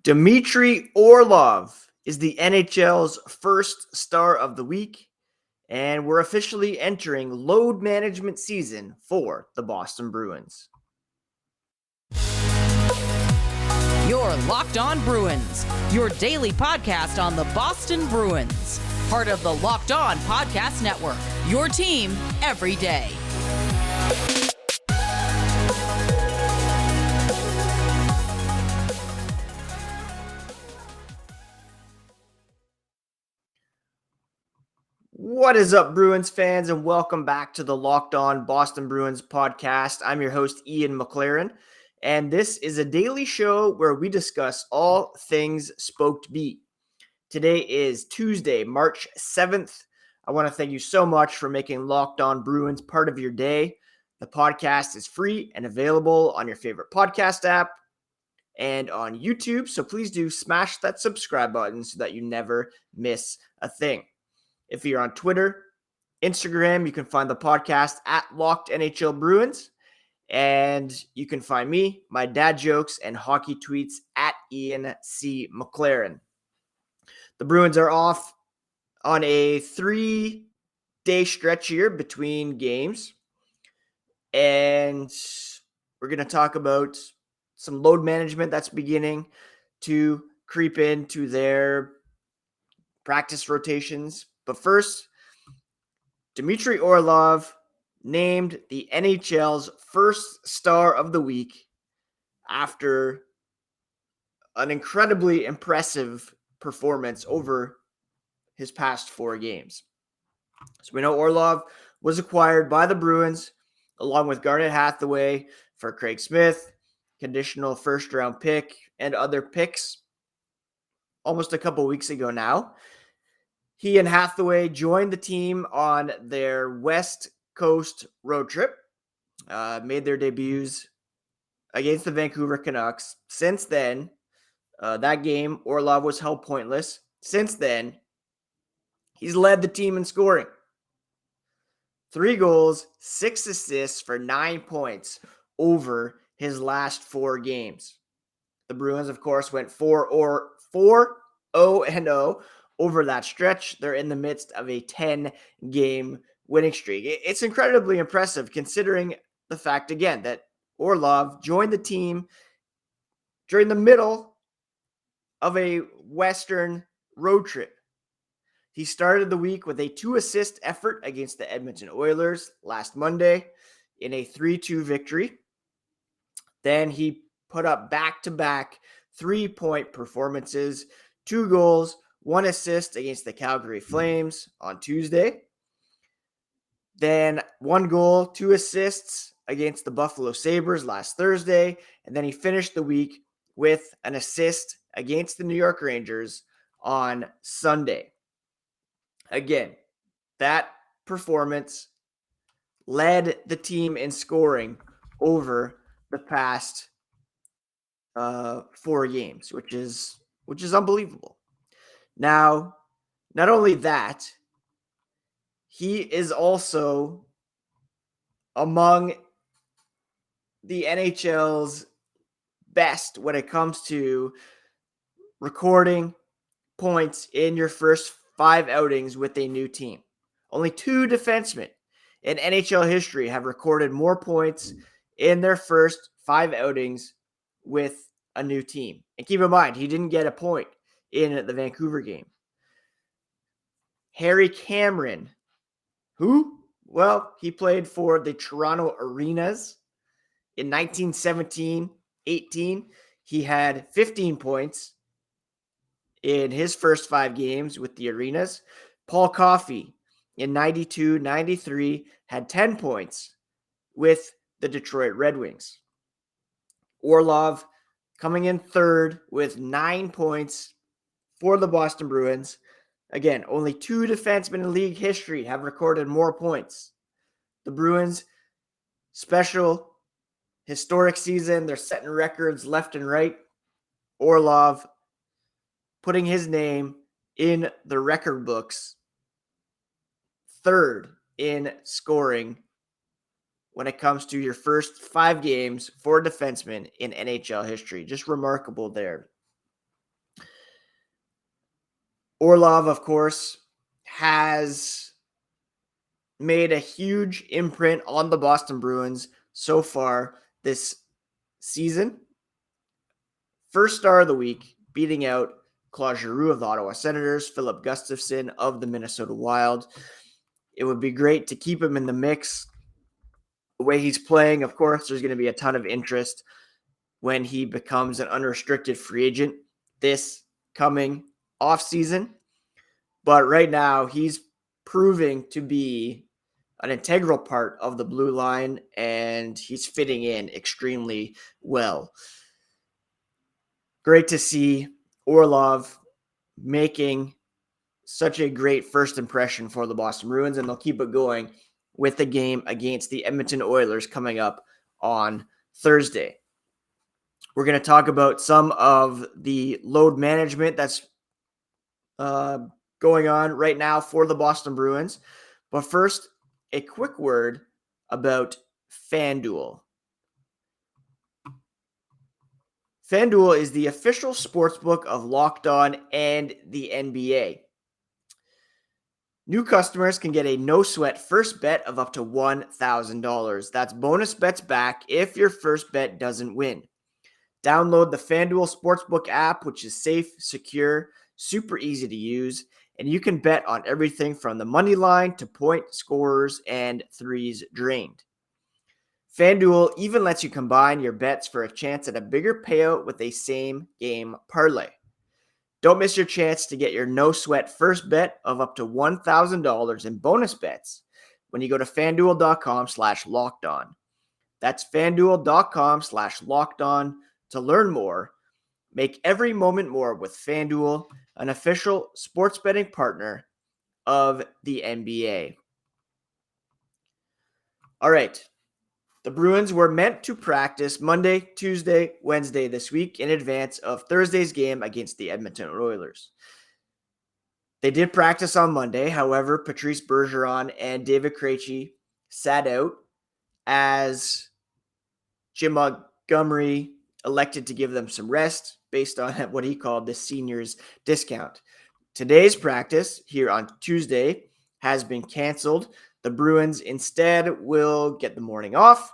Dmitry Orlov is the NHL's first star of the week, and we're officially entering load management season for the Boston Bruins. You're Locked On Bruins, your daily podcast on the Boston Bruins. Part of the Locked On Podcast Network, your team every day. What is up, Bruins fans, and welcome back to the Locked On Boston Bruins podcast. I'm your host, Ian McLaren, and this is a daily show where we discuss all things Spoked Beat. Today is Tuesday, March 7th. I want to thank you so much for making Locked On Bruins part of your day. The podcast is free and available on your favorite podcast app and on YouTube, so please do smash that subscribe button so that you never miss a thing. If you're on Twitter, Instagram, you can find the podcast at Locked NHL Bruins. And you can find me, my dad jokes, and hockey tweets at Ian C. McLaren. The Bruins are off on a 3-day stretch here between games. And we're going to talk about some load management that's beginning to creep into their practice rotations. But first, Dmitry Orlov named the NHL's first star of the week after an incredibly impressive performance over his past 4 games. So we know Orlov was acquired by the Bruins along with Garnet Hathaway for Craig Smith, conditional first-round pick, and other picks almost a couple weeks ago now. He and Hathaway joined the team on their West Coast road trip, made their debuts against the Vancouver Canucks. Since then, that game, Orlov was held pointless. Since then, he's led the team in scoring. 3 goals, 6 assists for 9 points over his last 4 games. The Bruins, of course, went 4-0-0 over that stretch. They're in the midst of a 10-game winning streak. It's incredibly impressive considering the fact, again, that Orlov joined the team during the middle of a Western road trip. He started the week with a 2-assist effort against the Edmonton Oilers last Monday in a 3-2 victory. Then he put up back-to-back 3-point performances, 2 goals, 1 assist against the Calgary Flames on Tuesday. Then 1 goal, 2 assists against the Buffalo Sabres last Thursday. And then he finished the week with an assist against the New York Rangers on Sunday. Again, that performance led the team in scoring over the past 4 games, which is unbelievable. Now, not only that, he is also among the NHL's best when it comes to recording points in your first 5 outings with a new team. Only 2 defensemen in NHL history have recorded more points in their first 5 outings with a new team. And keep in mind, he didn't get a point in the Vancouver game. Harry Cameron, who? Well, he played for the Toronto Arenas in 1917-18. He had 15 points in his first 5 games with the Arenas. Paul Coffey in 92-93 had 10 points with the Detroit Red Wings. Orlov coming in third with 9 points for the Boston Bruins. Again, only 2 defensemen in league history have recorded more points. The Bruins, special, historic season. They're setting records left and right. Orlov putting his name in the record books, third in scoring when it comes to your first 5 games for a defenseman in NHL history. Just remarkable there. Orlov, of course, has made a huge imprint on the Boston Bruins so far this season. First star of the week, beating out Claude Giroux of the Ottawa Senators, Philip Gustafson of the Minnesota Wild. It would be great to keep him in the mix. The way he's playing, of course, there's going to be a ton of interest when he becomes an unrestricted free agent this coming offseason. But right now, he's proving to be an integral part of the blue line, and he's fitting in extremely well. Great to see Orlov making such a great first impression for the Boston Bruins, and they'll keep it going with the game against the Edmonton Oilers coming up on Thursday. We're going to talk about some of the load management that's going on right now for the Boston Bruins. But first, a quick word about FanDuel. FanDuel is the official sportsbook of Locked On and the NBA. New customers can get a no-sweat first bet of up to $1,000. That's bonus bets back if your first bet doesn't win. Download the FanDuel Sportsbook app, which is safe, secure, super easy to use, and you can bet on everything from the money line to point scorers and threes drained. FanDuel even lets you combine your bets for a chance at a bigger payout with a same-game parlay. Don't miss your chance to get your no-sweat first bet of up to $1,000 in bonus bets when you go to FanDuel.com/lockedon. That's FanDuel.com/lockedon to learn more. Make every moment more with FanDuel, an official sports betting partner of the NBA. All right. The Bruins were meant to practice Monday, Tuesday, Wednesday this week in advance of Thursday's game against the Edmonton Oilers. They did practice on Monday. However, Patrice, Bergeron, and David Krejci sat out as Jim Montgomery elected to give them some rest based on what he called the seniors discount. Today's practice here on Tuesday has been canceled. The Bruins instead will get the morning off,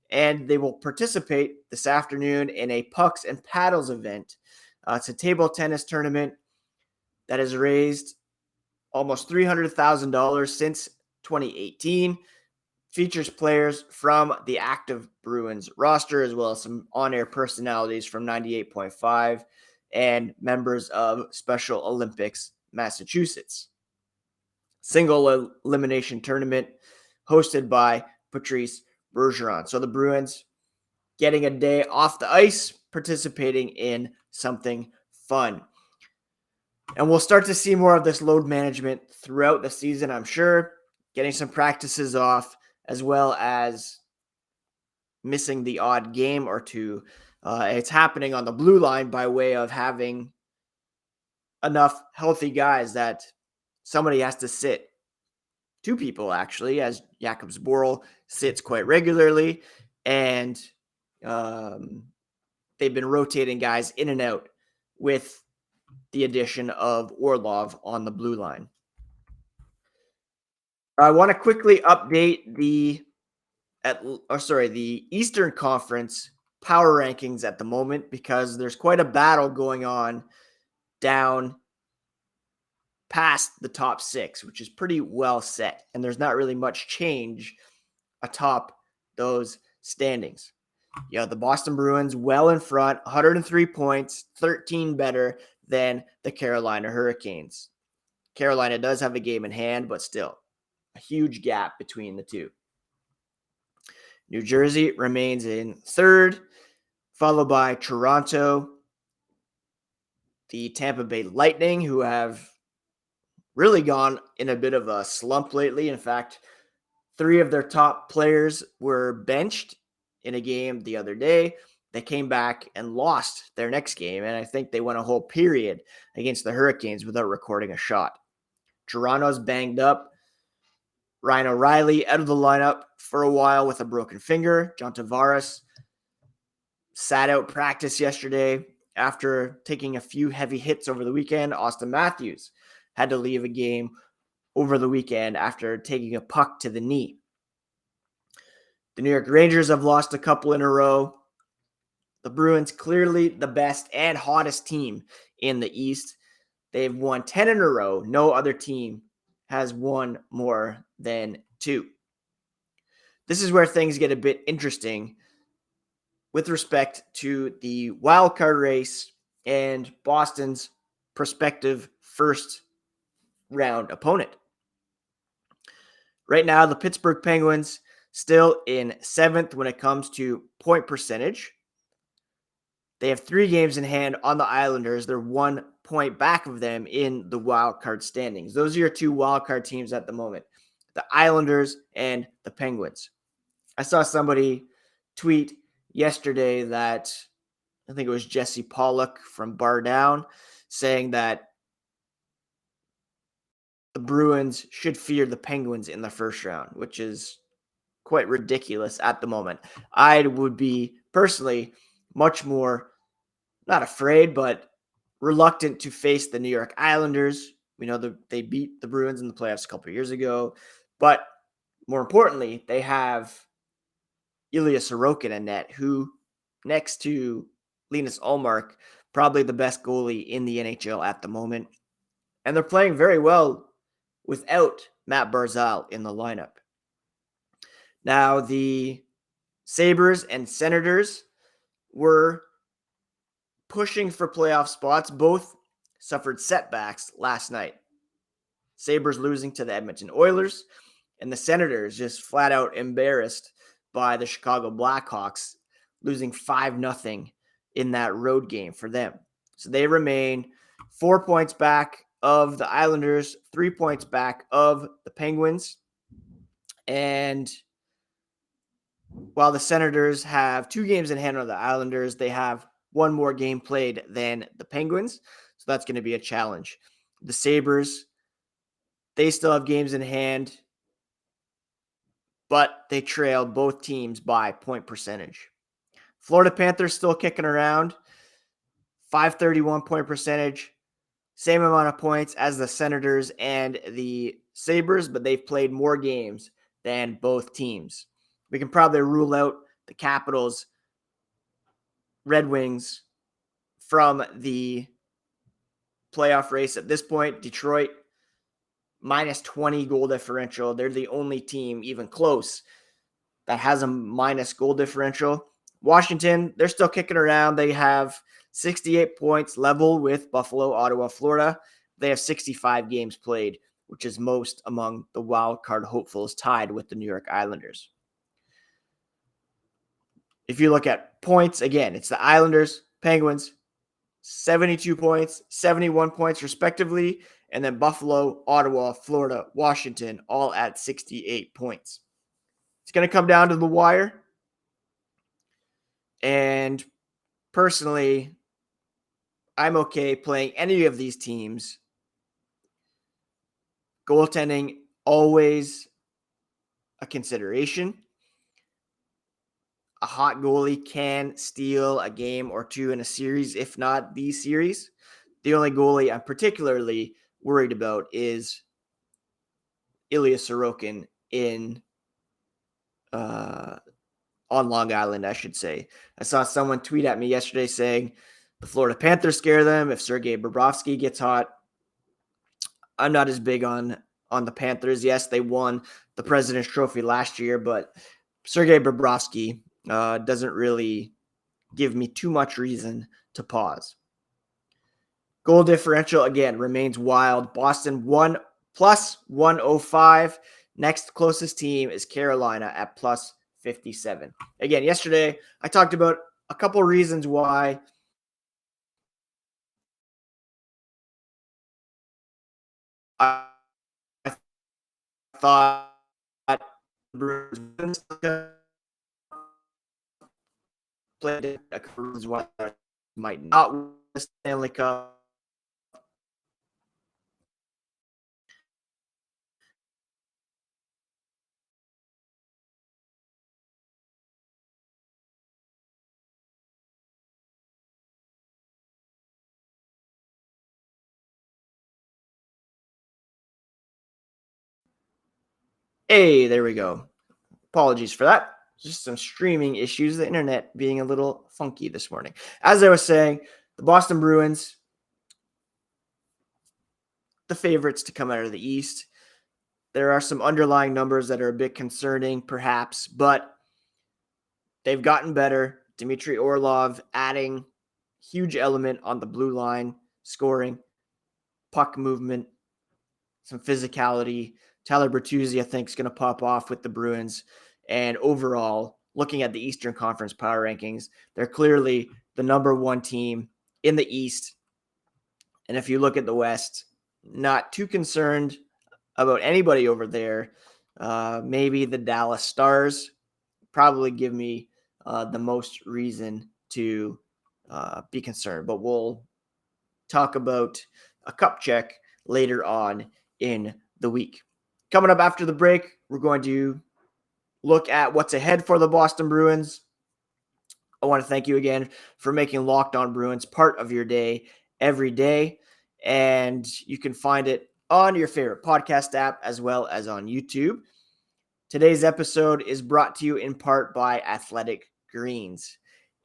and they will participate this afternoon in a pucks and paddles event. It's a table tennis tournament that has raised almost $300,000 since 2018. Features players from the active Bruins roster, as well as some on-air personalities from 98.5 and members of Special Olympics Massachusetts. Single elimination tournament hosted by Patrice Bergeron. So the Bruins getting a day off the ice, participating in something fun. And we'll start to see more of this load management throughout the season, I'm sure. Getting some practices off, as well as missing the odd game or two. It's happening on the blue line by way of having enough healthy guys that somebody has to sit. Two people, actually, as Jakub Zboril sits quite regularly, and they've been rotating guys in and out with the addition of Orlov on the blue line. I want to quickly update the Eastern Conference power rankings at the moment, because there's quite a battle going on down past the top six, which is pretty well set, and there's not really much change atop those standings. The Boston Bruins well in front, 103 points, 13 better than the Carolina Hurricanes. Carolina does have a game in hand, but still a huge gap between the two. New Jersey remains in third, followed by Toronto, the Tampa Bay Lightning, who have really gone in a bit of a slump lately. In fact, 3 of their top players were benched in a game the other day. They came back and lost their next game, and I think they went a whole period against the Hurricanes without recording a shot. Toronto's banged up. Ryan O'Reilly out of the lineup for a while with a broken finger. John Tavares sat out practice yesterday after taking a few heavy hits over the weekend. Austin Matthews had to leave a game over the weekend after taking a puck to the knee. The New York Rangers have lost a couple in a row. The Bruins, clearly the best and hottest team in the East. They've won 10 in a row. No other team has won more than 2. This is where things get a bit interesting with respect to the wild card race and Boston's prospective first round opponent. Right now, the Pittsburgh Penguins still in 7th when it comes to point percentage. They have 3 games in hand on the Islanders. They're 1 point back of them in the wild card standings. Those are your 2 wild card teams at the moment, the Islanders and the Penguins. I saw somebody tweet yesterday that I think it was Jesse Pollock from Bar Down saying that the Bruins should fear the Penguins in the first round, which is quite ridiculous at the moment. I would be personally much more not afraid, but reluctant to face the New York Islanders. We know that they beat the Bruins in the playoffs a couple of years ago, but more importantly, they have Ilya Sorokin in net, who next to Linus Ullmark, probably the best goalie in the NHL at the moment. And they're playing very well without Matt Barzal in the lineup. Now, the Sabres and Senators were pushing for playoff spots. Both suffered setbacks last night. Sabres losing to the Edmonton Oilers, and the Senators just flat out embarrassed by the Chicago Blackhawks, losing 5-0 in that road game for them. So they remain 4 points back of the Islanders, 3 points back of the Penguins. And while the Senators have 2 games in hand on the Islanders, they have 1 more game played than the Penguins. So that's going to be a challenge. The Sabres, they still have games in hand, but they trail both teams by point percentage. Florida Panthers still kicking around, 531 point percentage, same amount of points as the Senators and the Sabres, but they've played more games than both teams. We can probably rule out the Capitals, Red Wings from the playoff race at this point. Detroit, minus 20 goal differential. They're the only team even close that has a minus goal differential. Washington, they're still kicking around. They have 68 points, level with Buffalo, Ottawa, Florida. They have 65 games played, which is most among the wild card hopefuls, tied with the New York Islanders. If you look at points, again, it's the Islanders, Penguins, 72 points, 71 points respectively, and then Buffalo, Ottawa, Florida, Washington, all at 68 points. It's going to come down to the wire. And personally, I'm okay playing any of these teams. Goaltending, always a consideration. A hot goalie can steal a game or 2 in a series, if not the series. The only goalie I'm particularly worried about is Ilya Sorokin on Long Island, I should say. I saw someone tweet at me yesterday saying the Florida Panthers scare them if Sergei Bobrovsky gets hot. I'm not as big on the Panthers. Yes, they won the President's Trophy last year, but Sergei Bobrovsky doesn't really give me too much reason to pause. Goal differential, again, remains wild. Boston 1 plus 105. Next closest team is Carolina at plus 57. Again, yesterday I talked about a couple reasons why I thought the Bruins played a couple reasons why I might not win the Stanley Cup. Hey, there we go. Apologies for that. Just some streaming issues, the internet being a little funky this morning. As I was saying, the Boston Bruins, the favorites to come out of the East. There are some underlying numbers that are a bit concerning, perhaps, but they've gotten better. Dmitry Orlov adding huge element on the blue line, scoring, puck movement, some physicality. Tyler Bertuzzi, I think, is going to pop off with the Bruins. And overall, looking at the Eastern Conference power rankings, they're clearly the number one team in the East. And if you look at the West, not too concerned about anybody over there. Maybe the Dallas Stars probably give me the most reason to be concerned. But we'll talk about a cup check later on in the week. Coming up after the break, we're going to look at what's ahead for the Boston Bruins. I want to thank you again for making Locked On Bruins part of your day every day. And you can find it on your favorite podcast app as well as on YouTube. Today's episode is brought to you in part by Athletic Greens.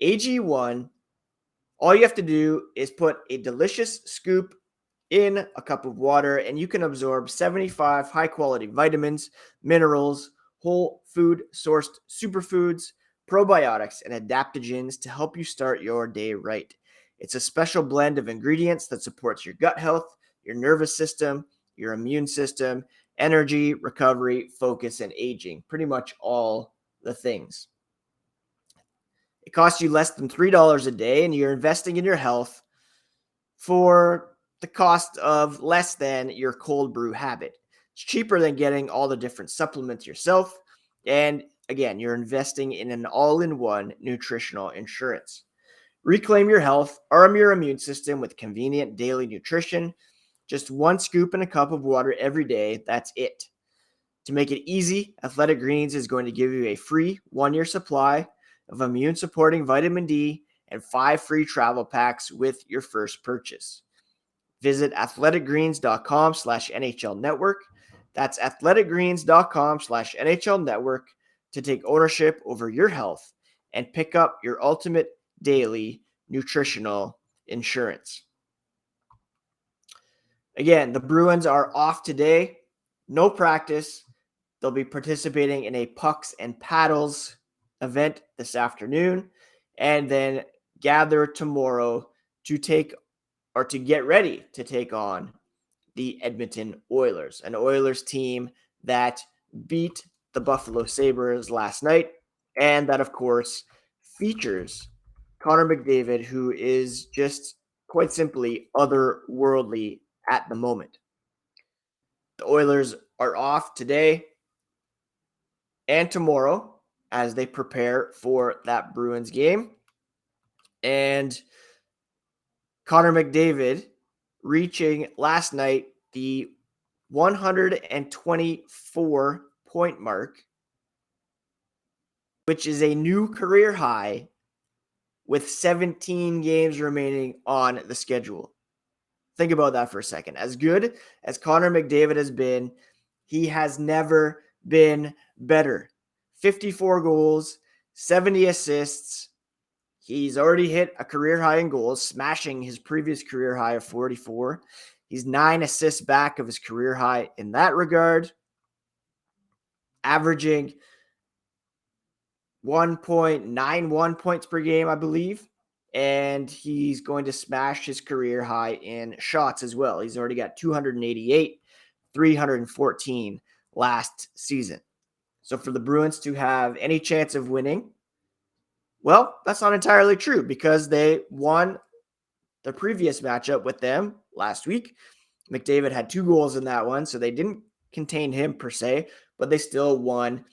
AG1, all you have to do is put a delicious scoop in a cup of water, and you can absorb 75 high-quality vitamins, minerals, whole food sourced superfoods, probiotics, and adaptogens to help you start your day right. It's a special blend of ingredients that supports your gut health, your nervous system, your immune system, energy, recovery, focus, and aging. Pretty much all the things. It costs you less than $3 a day, and you're investing in your health for the cost of less than your cold brew habit. It's cheaper than getting all the different supplements yourself. And again, you're investing in an all-in-one nutritional insurance. Reclaim your health, arm your immune system with convenient daily nutrition. Just one scoop in a cup of water every day. That's it. To make it easy, Athletic Greens is going to give you a free 1-year supply of immune-supporting vitamin D and 5 free travel packs with your first purchase. Visit athleticgreens.com/NHL Network. That's athleticgreens.com/NHL Network to take ownership over your health and pick up your ultimate daily nutritional insurance. Again, the Bruins are off today. No practice. They'll be participating in a pucks and paddles event this afternoon and then gather tomorrow to get ready to take on the Edmonton Oilers, an Oilers team that beat the Buffalo Sabres last night, and that, of course, features Connor McDavid, who is just quite simply otherworldly at the moment. The Oilers are off today and tomorrow as they prepare for that Bruins game. And Connor McDavid reaching last night the 124-point mark, which is a new career high with 17 games remaining on the schedule. Think about that for a second. As good as Connor McDavid has been, he has never been better. 54 goals, 70 assists. He's already hit a career high in goals, smashing his previous career high of 44. He's 9 assists back of his career high in that regard, averaging 1.91 points per game, I believe. And he's going to smash his career high in shots as well. He's already got 288, 314 last season. So for the Bruins to have any chance of winning, well, that's not entirely true because they won the previous matchup with them last week. McDavid had 2 goals in that one, so they didn't contain him per se, but they still won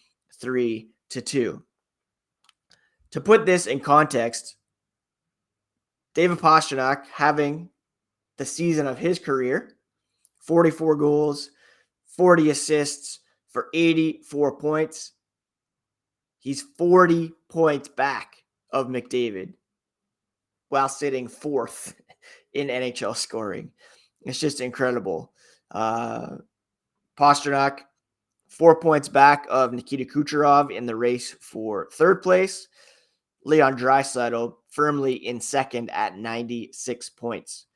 3-2. To put this in context, David Pastrnak having the season of his career, 44 goals, 40 assists for 84 points. He's 40 points back of McDavid while sitting 4th in NHL scoring. It's just incredible. Pastrnak, 4 points back of Nikita Kucherov in the race for third place. Leon Draisaitl firmly in second at 96 points.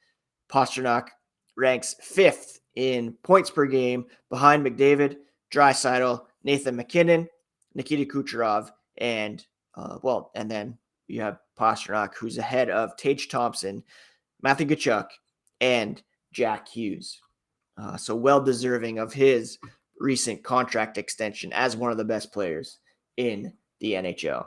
Pastrnak ranks fifth in points per game behind McDavid, Draisaitl, Nathan MacKinnon, Nikita Kucherov, and then you have Pastrnak, who's ahead of Tage Thompson, Matthew Tkachuk, and Jack Hughes. So well deserving of his recent contract extension as one of the best players in the NHL.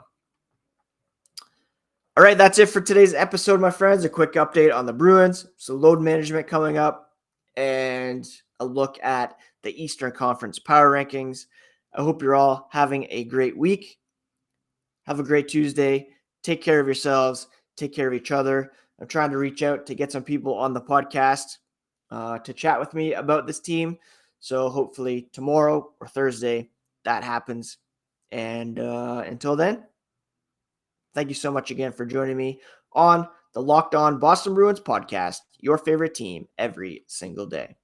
All right, that's it for today's episode, my friends. A quick update on the Bruins, so load management coming up, and a look at the Eastern Conference power rankings. I hope you're all having a great week. Have a great Tuesday. Take care of yourselves. Take care of each other. I'm trying to reach out to get some people on the podcast to chat with me about this team. So hopefully tomorrow or Thursday that happens. And until then, thank you so much again for joining me on the Locked On Boston Bruins podcast, your favorite team every single day.